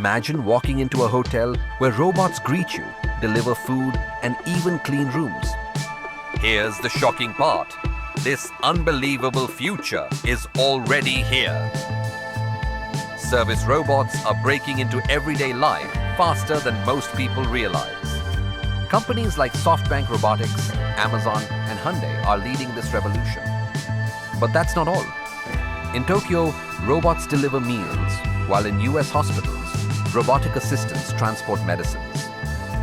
Imagine walking into a hotel where robots greet you, deliver food, and even clean rooms. Here's the shocking part. This unbelievable future is already here. Service robots are breaking into everyday life faster than most people realize. Companies like SoftBank Robotics, Amazon, and Hyundai are leading this revolution. But that's not all. In Tokyo, robots deliver meals, while in US hospitals, robotic assistants transport medicines.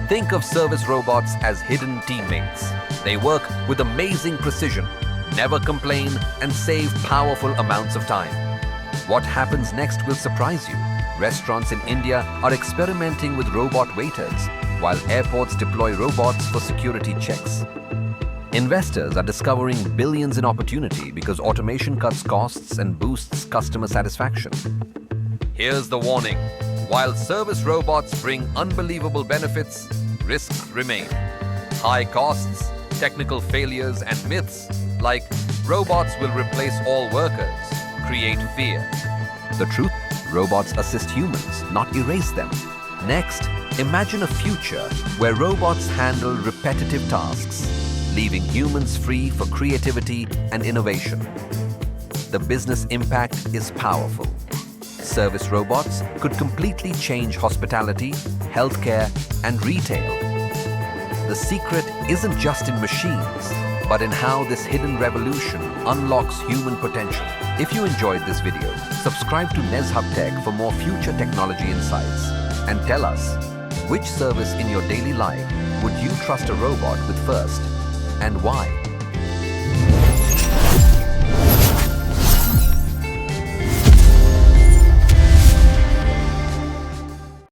Think of service robots as hidden teammates. They work with amazing precision, never complain, and save powerful amounts of time. What happens next will surprise you. Restaurants in India are experimenting with robot waiters, while airports deploy robots for security checks. Investors are discovering billions in opportunity because automation cuts costs and boosts customer satisfaction. Here's the warning. While service robots bring unbelievable benefits, risks remain. High costs, technical failures, and myths like robots will replace all workers create fear. The truth? Robots assist humans, not erase them. Next, imagine a future where robots handle repetitive tasks, leaving humans free for creativity and innovation. The business impact is powerful. Service robots could completely change hospitality, healthcare, and retail. The secret isn't just in machines, but in how this hidden revolution unlocks human potential. If you enjoyed this video, subscribe to Nezzhub Tech for more future technology insights. And tell us, which service in your daily life would you trust a robot with first, and why?